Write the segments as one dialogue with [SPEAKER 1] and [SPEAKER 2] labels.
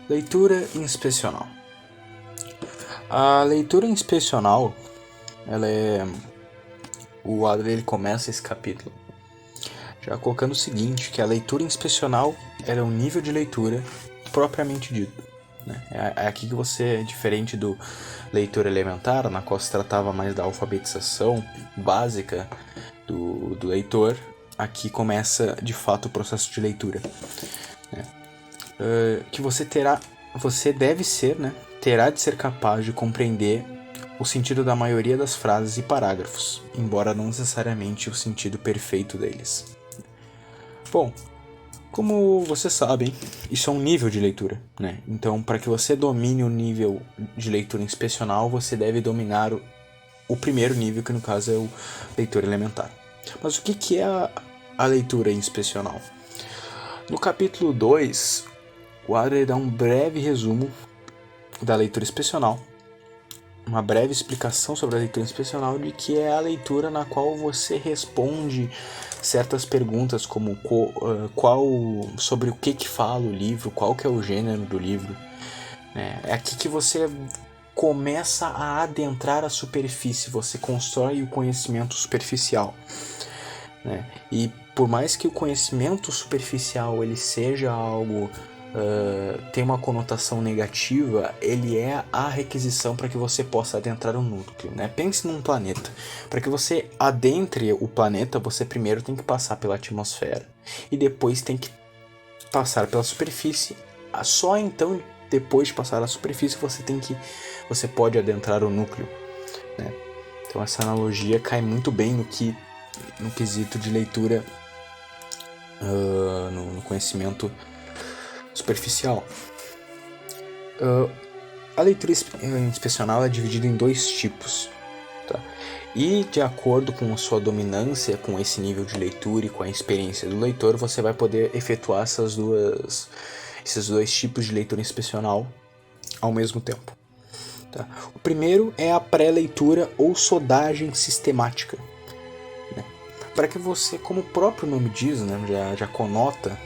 [SPEAKER 1] Leitura inspecional. A leitura inspecional, o Adler ele começa esse capítulo já colocando o seguinte, que a leitura inspecional era um nível de leitura propriamente dito. Né? É aqui que você, diferente do leitura elementar, na qual se tratava mais da alfabetização básica do leitor, aqui começa de fato o processo de leitura. Né? Que você deve ser, né? Terá de ser capaz de compreender o sentido da maioria das frases e parágrafos, embora não necessariamente o sentido perfeito deles. Bom, como vocês sabem, isso é um nível de leitura, né? Então, para que você domine o nível de leitura inspecional, você deve dominar o primeiro nível, que no caso é o leitura elementar. Mas o que é a leitura inspecional? No capítulo 2, o Adler dá um breve resumo da leitura inspecional, uma breve explicação sobre a leitura inspecional, de que é a leitura na qual você responde certas perguntas como sobre o que fala o livro, qual que é o gênero do livro. É aqui que você começa a adentrar a superfície, você constrói o conhecimento superficial. E por mais que o conhecimento superficial ele seja algo tem uma conotação negativa, ele é a requisição para que você possa adentrar o núcleo. Né? Pense num planeta. Para que você adentre o planeta, você primeiro tem que passar pela atmosfera e depois tem que passar pela superfície. Só então, depois de passar a superfície, você pode adentrar o núcleo. Né? Então essa analogia cai muito bem no quesito de leitura, no conhecimento superficial. A leitura inspecional é dividida em dois tipos. Tá? E de acordo com a sua dominância, com esse nível de leitura e com a experiência do leitor, você vai poder efetuar esses dois tipos de leitura inspecional ao mesmo tempo. Tá? O primeiro é a pré-leitura ou sondagem sistemática. Né? Para que você, como o próprio nome diz, né, já conota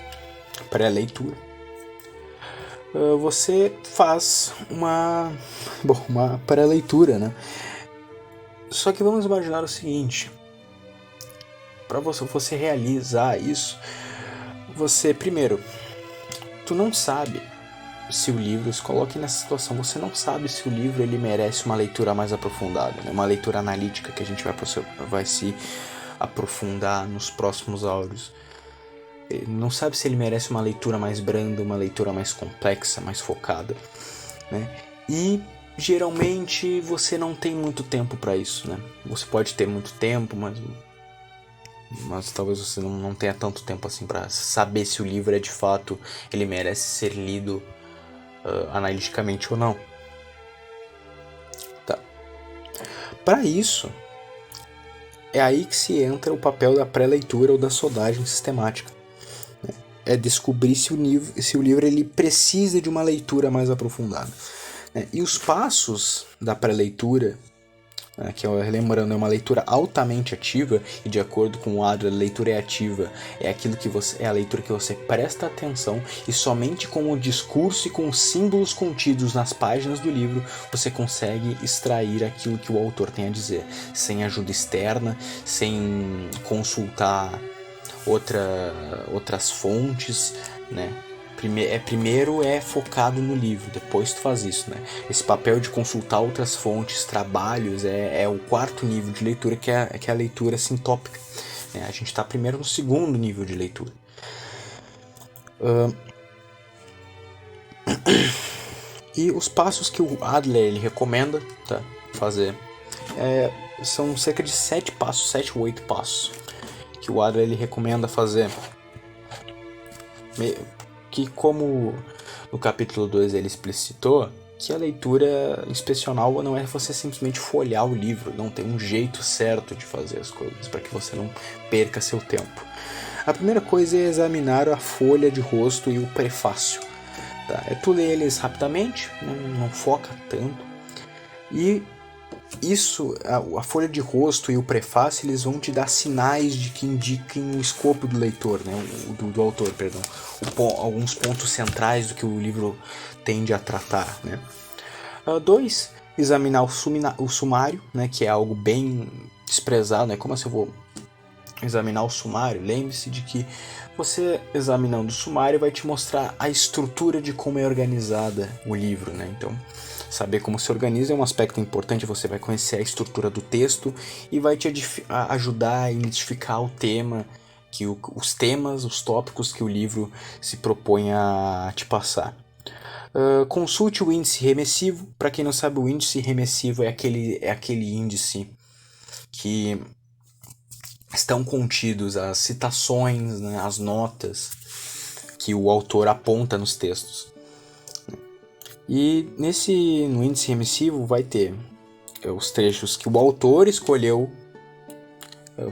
[SPEAKER 1] pré-leitura, você faz uma pré-leitura, né? Só que vamos imaginar o seguinte: para você realizar isso, primeiro, tu não sabe se o livro, se coloque nessa situação, você não sabe se o livro ele merece uma leitura mais aprofundada, né? Uma leitura analítica que a gente vai se aprofundar nos próximos áudios. Não sabe se ele merece uma leitura mais branda, uma leitura mais complexa, mais focada, né? E geralmente você não tem muito tempo para isso, né? Você pode ter muito tempo, mas talvez você não tenha tanto tempo assim para saber se o livro de fato ele merece ser lido analiticamente ou não. Tá. Para isso, é aí que se entra o papel da pré-leitura ou da sondagem sistemática. É descobrir se o livro ele precisa de uma leitura mais aprofundada. E os passos da pré-leitura, que lembrando é uma leitura altamente ativa, e de acordo com o Adler, a leitura é ativa, é a leitura que você presta atenção, e somente com o discurso e com os símbolos contidos nas páginas do livro você consegue extrair aquilo que o autor tem a dizer, sem ajuda externa, sem consultar outras fontes, né? Primeiro é focado no livro, depois tu faz isso, né? Esse papel de consultar outras fontes, trabalhos, é o quarto nível de leitura, que é a leitura sintópica. Né? A gente está primeiro no segundo nível de leitura. E os passos que o Adler ele recomenda, tá, fazer são cerca de 7 ou 8 passos que o Adler ele recomenda fazer, que como no capítulo 2 ele explicitou, que a leitura inspecional não é você simplesmente folhear o livro, não tem um jeito certo de fazer as coisas para que você não perca seu tempo. A primeira coisa é examinar a folha de rosto e o prefácio. Tá? Tu lê eles rapidamente, não foca tanto, e isso, a folha de rosto e o prefácio, eles vão te dar sinais de que indiquem o escopo do leitor, né? Do autor, perdão. Alguns pontos centrais do que o livro tende a tratar, né? 2, examinar o sumário, né? Que é algo bem desprezado, né? Como assim eu vou examinar o sumário? Lembre-se de que você examinando o sumário vai te mostrar a estrutura de como é organizada o livro, né? Então, saber como se organiza é um aspecto importante. Você vai conhecer a estrutura do texto e vai te ajudar a identificar o tema, os temas, os tópicos que o livro se propõe a te passar. Consulte o índice remissivo. Para quem não sabe, o índice remissivo é aquele índice que estão contidos as citações, né, as notas que o autor aponta nos textos. E no índice remissivo vai ter os trechos que o autor escolheu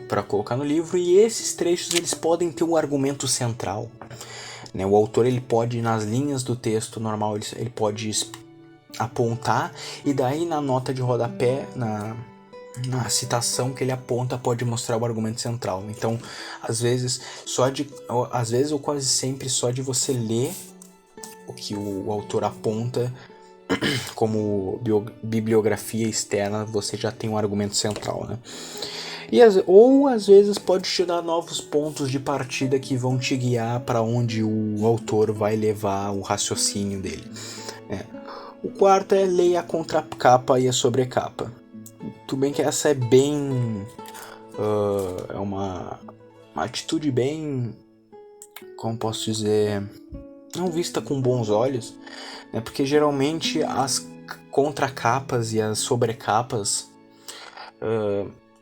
[SPEAKER 1] para colocar no livro, e esses trechos eles podem ter um argumento central, né? O autor ele pode, nas linhas do texto normal, ele pode apontar, e daí na nota de rodapé, na citação que ele aponta, pode mostrar o argumento central. Então, às vezes ou quase sempre, só de você ler o que o autor aponta como bibliografia externa, você já tem um argumento central, né? Ou às vezes pode te dar novos pontos de partida que vão te guiar para onde o autor vai levar o raciocínio dele, né? O quarto é leia a contracapa e a sobrecapa. Tudo bem que essa é bem... é uma atitude bem... como posso dizer... não vista com bons olhos, né? Porque geralmente as contracapas e as sobrecapas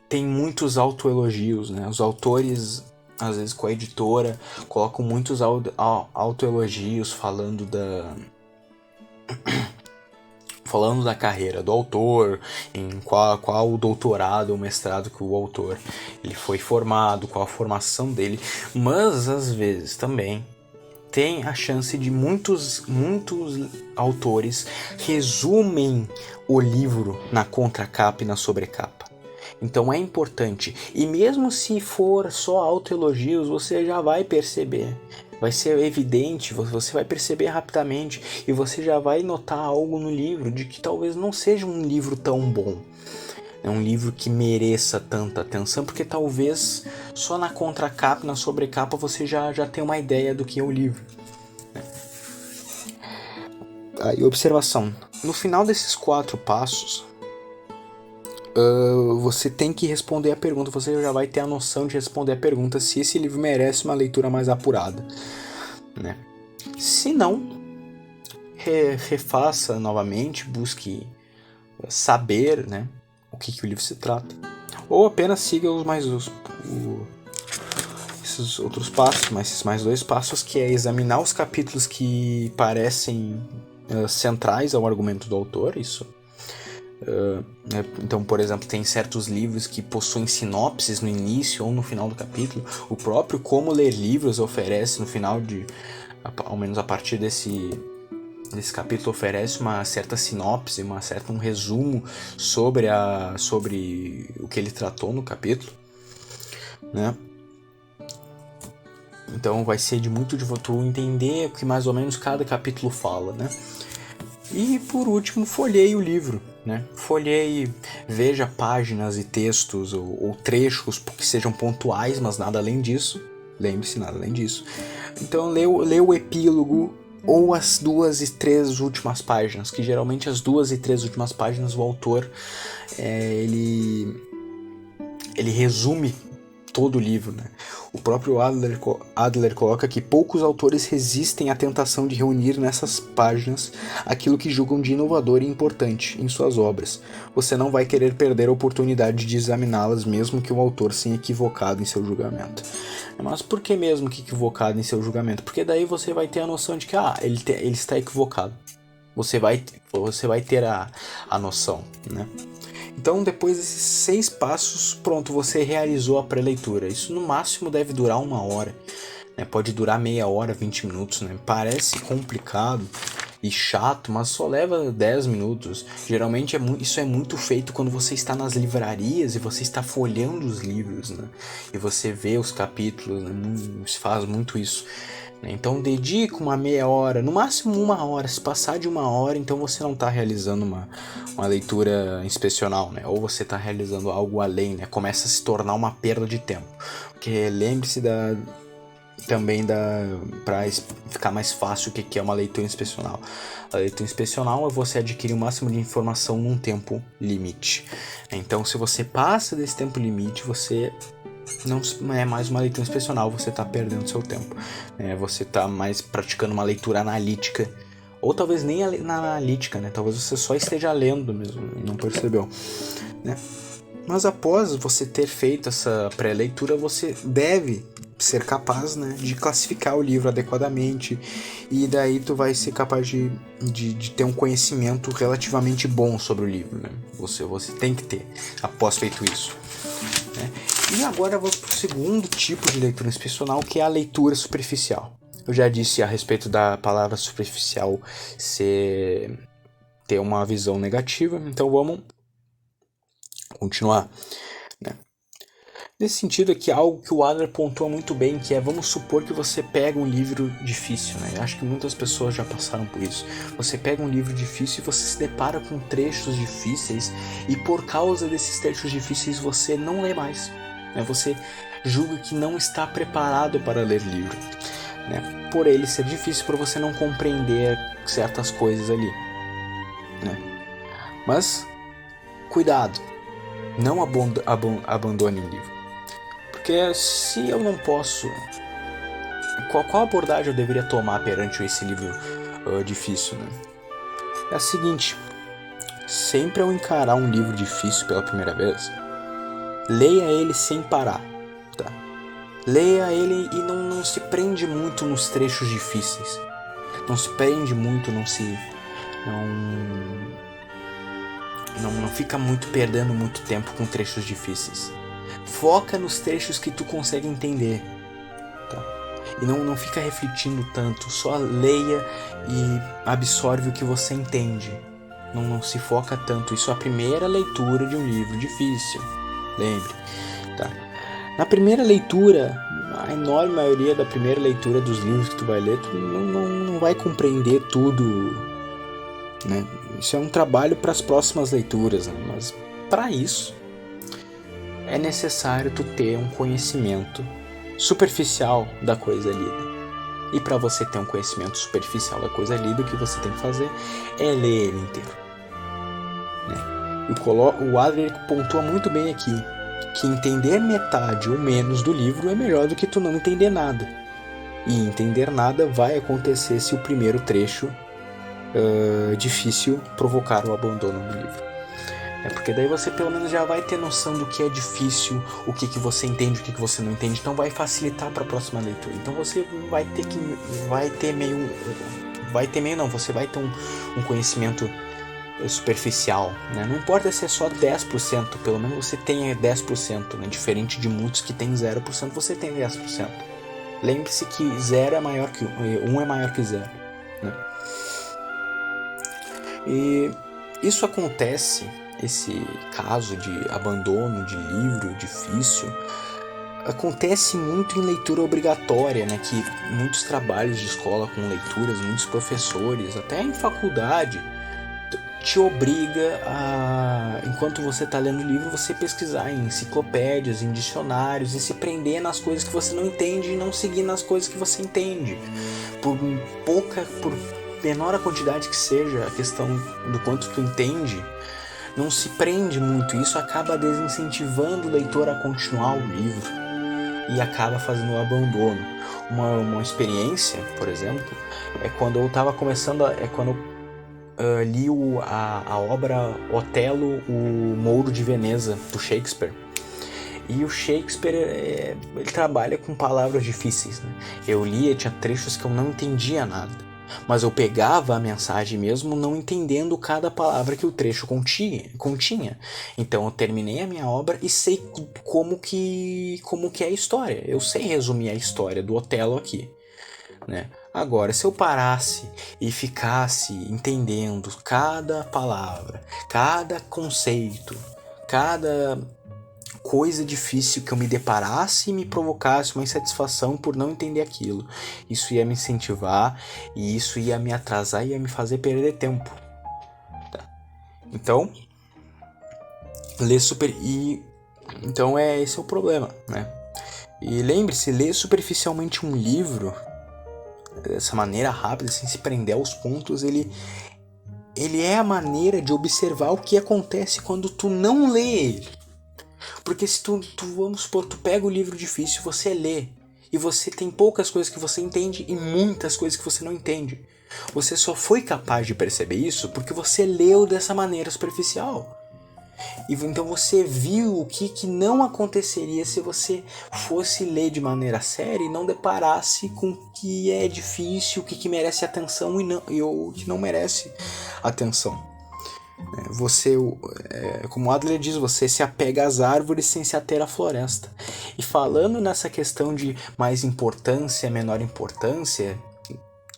[SPEAKER 1] têm muitos autoelogios, né? Os autores, às vezes com a editora, colocam muitos autoelogios falando da carreira do autor, em qual doutorado ou mestrado que o autor ele foi formado, qual a formação dele, mas às vezes também tem a chance de muitos autores resumem o livro na contracapa e na sobrecapa. Então é importante, e mesmo se for só autoelogios, você já vai perceber, vai ser evidente, você vai perceber rapidamente, e você já vai notar algo no livro de que talvez não seja um livro tão bom. É um livro que mereça tanta atenção, porque talvez só na contracapa e na sobrecapa você já tem uma ideia do que é o livro. Aí, observação. No final desses 4 passos, você tem que responder a pergunta. Você já vai ter a noção de responder a pergunta se esse livro merece uma leitura mais apurada, né? Se não, refaça novamente, busque saber, né, o que o livro se trata, ou apenas siga esses outros passos, mas esses mais 2 passos, que é examinar os capítulos que parecem centrais ao argumento do autor. Isso então, por exemplo, tem certos livros que possuem sinopses no início ou no final do capítulo. O próprio Como Ler Livros oferece no final ao menos a partir desse capítulo, oferece uma certa sinopse, um resumo sobre o que ele tratou no capítulo, né? Então vai ser muito de tu entender o que mais ou menos cada capítulo fala, né? E por último, folheie o livro, né? Folheie, veja páginas e textos ou trechos que sejam pontuais, mas nada além disso. Lembre-se, nada além disso. Então lê o epílogo ou as 2 e 3 últimas páginas, que geralmente as 2 e 3 últimas páginas o autor ele resume todo o livro, né? O próprio Adler coloca que poucos autores resistem à tentação de reunir nessas páginas aquilo que julgam de inovador e importante em suas obras. Você não vai querer perder a oportunidade de examiná-las, mesmo que o autor se equivocado em seu julgamento. Mas por que mesmo que equivocado em seu julgamento? Porque daí você vai ter a noção de que ele está equivocado. Você vai ter a noção, né? Então, depois desses 6 passos, pronto, você realizou a pré-leitura. Isso no máximo deve durar 1 hora, né? Pode durar meia hora, 20 minutos, né? Parece complicado e chato, mas só leva 10 minutos. Geralmente isso é muito feito quando você está nas livrarias e você está folheando os livros, né? E você vê os capítulos, né? Se faz muito isso. Então dedica uma meia hora, no máximo 1 hora. Se passar de 1 hora, então você não está realizando uma leitura inspecional, né? Ou você está realizando algo além, né? Começa a se tornar uma perda de tempo. Porque lembre-se também para ficar mais fácil o que é uma leitura inspecional. A leitura inspecional é você adquirir o máximo de informação num tempo limite. Então, se você passa desse tempo limite, você não é mais uma leitura inspecional, você está perdendo seu tempo. Você está mais praticando uma leitura analítica, ou talvez nem na analítica, né? Talvez você só esteja lendo mesmo e não percebeu, né? Mas após você ter feito essa pré-leitura, você deve ser capaz, né, de classificar o livro adequadamente, e daí tu vai ser capaz de ter um conhecimento relativamente bom sobre o livro, né? Você tem que ter, após feito isso, né? E agora vamos para o segundo tipo de leitura inspecional, que é a leitura superficial. Eu já disse a respeito da palavra superficial ter uma visão negativa, então vamos continuar, né? Nesse sentido aqui, algo que o Adler pontua muito bem, que é, vamos supor que você pega um livro difícil, né? Eu acho que muitas pessoas já passaram por isso. Você pega um livro difícil e você se depara com trechos difíceis, e por causa desses trechos difíceis você não lê mais, né? Você julga que não está preparado para ler o livro, né? Por ele ser difícil, por você não compreender certas coisas ali, né? Mas, cuidado, não abandone o livro. Porque se eu não posso... Qual abordagem eu deveria tomar perante esse livro difícil, né? É a seguinte: sempre ao encarar um livro difícil pela primeira vez, leia ele sem parar, tá? Leia ele e não se prende muito nos trechos difíceis. Não se prende muito, não fica muito perdendo muito tempo com trechos difíceis. Foca nos trechos que tu consegue entender, tá? E não fica refletindo tanto, só leia e absorve o que você entende. Não se foca tanto. Isso é a primeira leitura de um livro difícil, lembre, tá? Na primeira leitura, a enorme maioria da primeira leitura dos livros que tu vai ler, tu não vai compreender tudo, né? Isso é um trabalho para as próximas leituras, né? Mas para isso é necessário tu ter um conhecimento superficial da coisa lida. E para você ter um conhecimento superficial da coisa lida, o que você tem que fazer é ler ele inteiro, né? E o Adler pontua muito bem aqui que entender metade ou menos do livro é melhor do que tu não entender nada. E entender nada vai acontecer se o primeiro trecho difícil provocar o abandono do livro. Porque daí você pelo menos já vai ter noção do que é difícil, o que você entende, o que você não entende. Então vai facilitar para a próxima leitura. Então você você vai ter um conhecimento superficial, né? Não importa se é só 10%, pelo menos você tenha 10%, né? Diferente de muitos que tem 0%, você tem 10%. Lembre-se que 0 é maior que 1 é maior que 0, né? E isso acontece, esse caso de abandono de livro difícil, acontece muito em leitura obrigatória, né? Que muitos trabalhos de escola com leituras, muitos professores, até em faculdade, te obriga a, enquanto você está lendo o livro, você pesquisar em enciclopédias, em dicionários, e se prender nas coisas que você não entende e não seguir nas coisas que você entende. Por menor a quantidade que seja a questão do quanto tu entende, não se prende muito. Isso acaba desincentivando o leitor a continuar o livro e acaba fazendo o abandono. Uma experiência, por exemplo, é quando eu estava começando, quando eu li a obra Otelo, o Mouro de Veneza, do Shakespeare. E o Shakespeare, ele trabalha com palavras difíceis, né? Eu lia, tinha trechos que eu não entendia nada, mas eu pegava a mensagem mesmo não entendendo cada palavra que o trecho continha. Então eu terminei a minha obra e sei como que é a história. Eu sei resumir a história do Otelo aqui, né? Agora, se eu parasse e ficasse entendendo cada palavra, cada conceito, cada coisa difícil que eu me deparasse e me provocasse uma insatisfação por não entender aquilo, isso ia me incentivar e isso ia me atrasar e ia me fazer perder tempo. Tá? Então, então esse é o problema, né? E lembre-se, ler superficialmente um livro dessa maneira rápida, sem se prender aos pontos, ele é a maneira de observar o que acontece quando tu não lê ele. Porque se vamos supor, tu pega o livro difícil, você lê, e você tem poucas coisas que você entende e muitas coisas que você não entende. Você só foi capaz de perceber isso porque você leu dessa maneira superficial. E então você viu o que não aconteceria se você fosse ler de maneira séria e não deparasse com o que é difícil, o que merece atenção e o que não merece atenção. Você, como Adler diz, você se apega às árvores sem se ater à floresta. E falando nessa questão de mais importância, menor importância,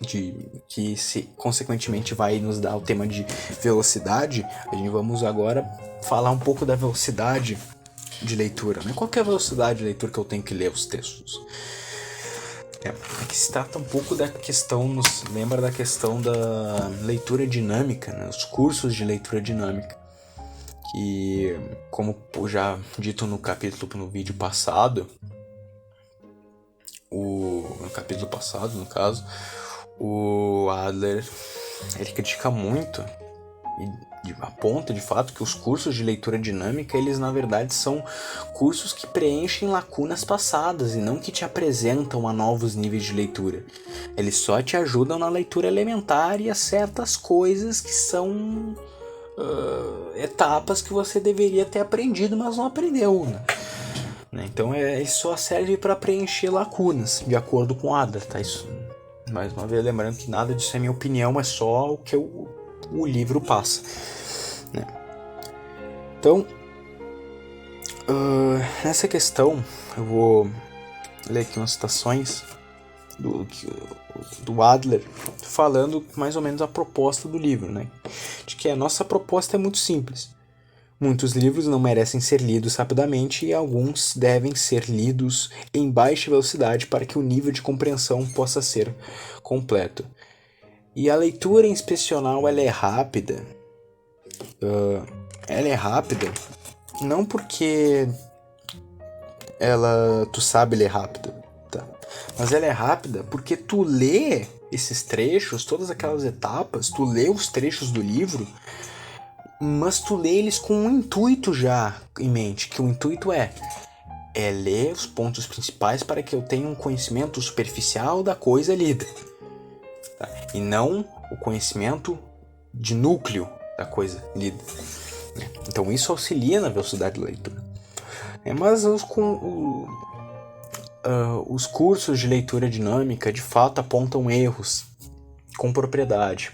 [SPEAKER 1] que consequentemente vai nos dar o tema de velocidade, a gente vamos agora falar um pouco da velocidade de leitura, né? Qual que é a velocidade de leitura que eu tenho que ler os textos? Aqui se trata um pouco da questão, lembra da questão da leitura dinâmica, né? Os cursos de leitura dinâmica, que, como já dito no vídeo passado, no capítulo passado, no caso, o Adler, ele critica muito e aponta de fato que os cursos de leitura dinâmica, eles na verdade são cursos que preenchem lacunas passadas e não que te apresentam a novos níveis de leitura. Eles só te ajudam na leitura elementar e a certas coisas que são etapas que você deveria ter aprendido, mas não aprendeu, né? Então isso só serve para preencher lacunas, de acordo com Adler, tá? Isso, mais uma vez, lembrando que nada disso é minha opinião, é só o que o livro passa, né? Então, nessa questão, eu vou ler aqui umas citações do Adler, falando mais ou menos a proposta do livro, né? De que a nossa proposta é muito simples. Muitos livros não merecem ser lidos rapidamente e alguns devem ser lidos em baixa velocidade para que o nível de compreensão possa ser completo. E a leitura inspecional, ela é rápida. Ela é rápida não porque tu sabe ler rápido, tá? Mas ela é rápida porque tu lê esses trechos, todas aquelas etapas, tu lê os trechos do livro, mas tu lê eles com um intuito já em mente, que o intuito é ler os pontos principais para que eu tenha um conhecimento superficial da coisa lida, tá? E não o conhecimento de núcleo da coisa lida. Então isso auxilia na velocidade da leitura. Mas os cursos de leitura dinâmica de fato apontam erros com propriedade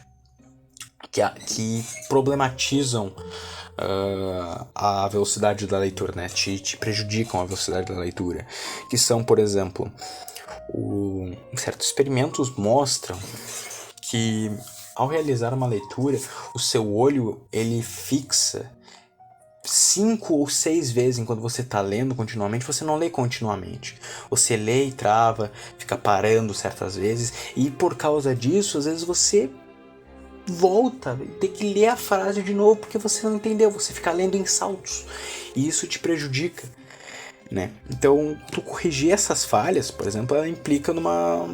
[SPEAKER 1] que problematizam a velocidade da leitura, né? Te prejudicam a velocidade da leitura, que são, por exemplo, certos experimentos mostram que ao realizar uma leitura, o seu olho ele fixa 5 ou 6 vezes enquanto você está lendo continuamente. Você não lê continuamente, você lê e trava, fica parando certas vezes, e por causa disso, às vezes você volta e tem que ler a frase de novo porque você não entendeu, você fica lendo em saltos e isso te prejudica, né? Então, tu corrigir essas falhas, por exemplo, ela implica numa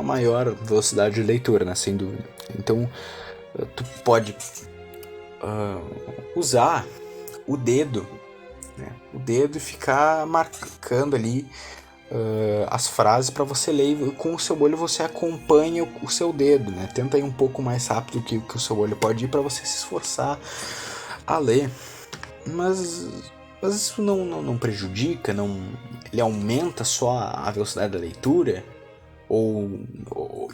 [SPEAKER 1] maior velocidade de leitura, né? Sem dúvida. Então, tu pode usar o dedo, né? O dedo e ficar marcando ali as frases para você ler, e com o seu olho você acompanha o seu dedo, né? Tenta ir um pouco mais rápido que o seu olho pode ir para você se esforçar a ler, mas isso não prejudica, ele aumenta só a velocidade da leitura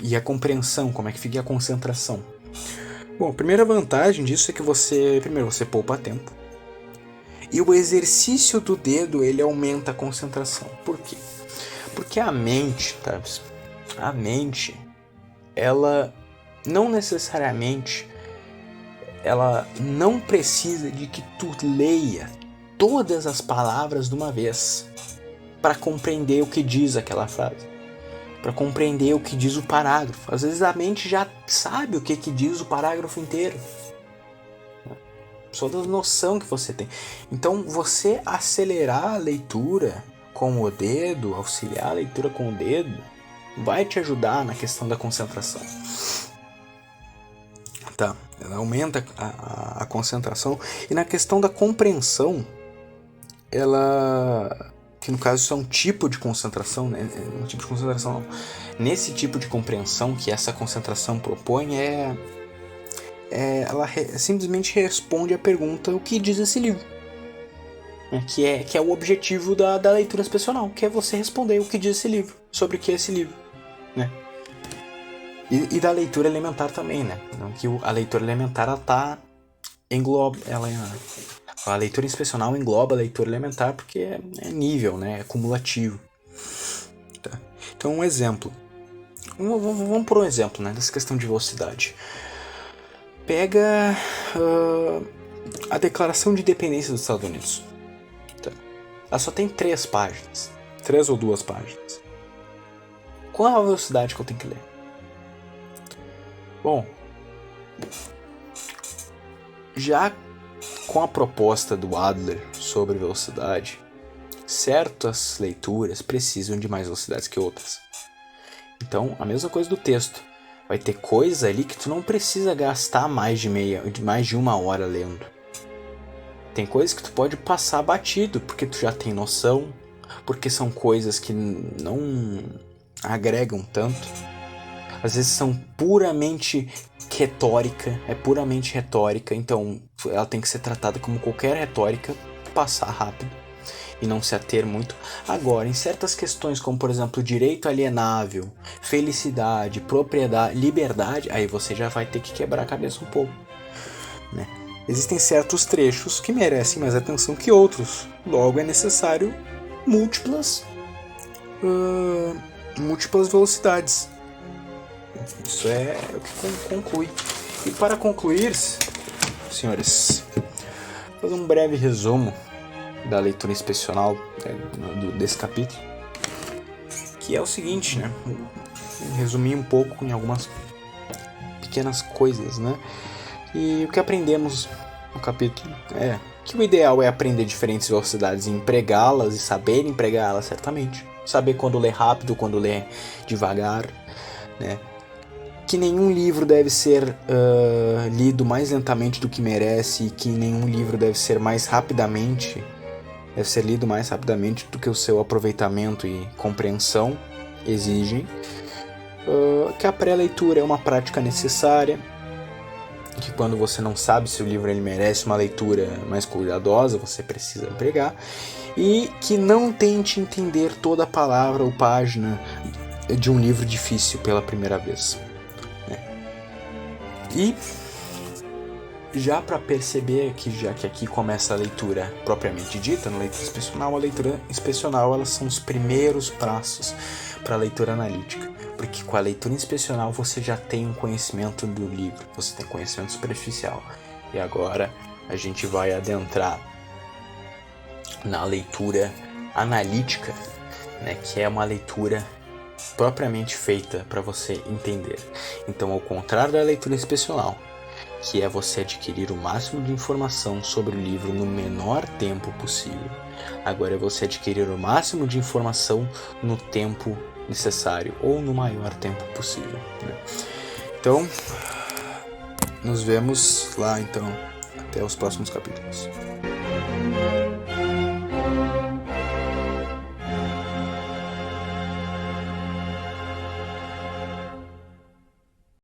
[SPEAKER 1] e a compreensão, como é que fica a concentração. Bom, a primeira vantagem disso é que você poupa tempo, e o exercício do dedo ele aumenta a concentração. Por quê? Porque a mente, ela não necessariamente, ela não precisa de que tu leia todas as palavras de uma vez para compreender o que diz aquela frase, para compreender o que diz o parágrafo. Às vezes a mente já sabe o que diz o parágrafo inteiro, só da noção que você tem. Então você acelerar a leitura com o dedo, auxiliar a leitura com o dedo, vai te ajudar na questão da concentração. Tá, ela aumenta a concentração. E na questão da compreensão, ela, que no caso isso é um tipo de concentração, né? Um tipo de concentração não. Nesse tipo de compreensão que essa concentração propõe ela simplesmente responde a pergunta: o que diz esse livro? Que é o objetivo da leitura excepcional, que é você responder o que diz esse livro, sobre o que é esse livro, né? E da leitura elementar também, né? Que a leitura elementar a leitura inspecional engloba a leitura elementar porque é nível, né? É cumulativo. Tá? Então, um exemplo. Vamos por um exemplo, né? Dessa questão de velocidade. Pega a Declaração de Independência dos Estados Unidos. Tá? Ela só tem 3 páginas. 3 ou 2 páginas. Qual é a velocidade que eu tenho que ler? Bom, já com a proposta do Adler sobre velocidade, certas leituras precisam de mais velocidades que outras. Então, a mesma coisa do texto. Vai ter coisa ali que tu não precisa gastar mais de 1 hora lendo. Tem coisas que tu pode passar batido, porque tu já tem noção, porque são coisas que não agregam tanto. Às vezes são puramente retórica, então ela tem que ser tratada como qualquer retórica, passar rápido e não se ater muito. Agora, em certas questões, como por exemplo, direito alienável, felicidade, propriedade, liberdade, aí você já vai ter que quebrar a cabeça um pouco, né? Existem certos trechos que merecem mais atenção que outros, logo é necessário múltiplas velocidades. Isso é o que conclui. E para concluir, senhores, vou fazer um breve resumo da leitura inspecional, desse capítulo, que é o seguinte, né? Resumir um pouco em algumas pequenas coisas, né? E o que aprendemos no capítulo é que o ideal é aprender diferentes velocidades e empregá-las, e saber empregá-las certamente. Saber quando ler rápido, quando ler devagar, né? Que nenhum livro deve ser lido mais lentamente do que merece, e que nenhum livro deve ser lido mais rapidamente do que o seu aproveitamento e compreensão exigem. Que a pré-leitura é uma prática necessária, que quando você não sabe se o livro ele merece uma leitura mais cuidadosa, você precisa empregar, e que não tente entender toda a palavra ou página de um livro difícil pela primeira vez. E já para perceber que aqui começa a leitura propriamente dita, na leitura inspecional, a leitura inspecional elas são os primeiros passos para a leitura analítica, porque com a leitura inspecional você já tem um conhecimento do livro, você tem conhecimento superficial, e agora a gente vai adentrar na leitura analítica, né, que é uma leitura propriamente feita para você entender. Então, ao contrário da leitura inspecional, que é você adquirir o máximo de informação sobre o livro no menor tempo possível, agora é você adquirir o máximo de informação no tempo necessário ou no maior tempo possível, né? Então, nos vemos lá, então, até os próximos capítulos.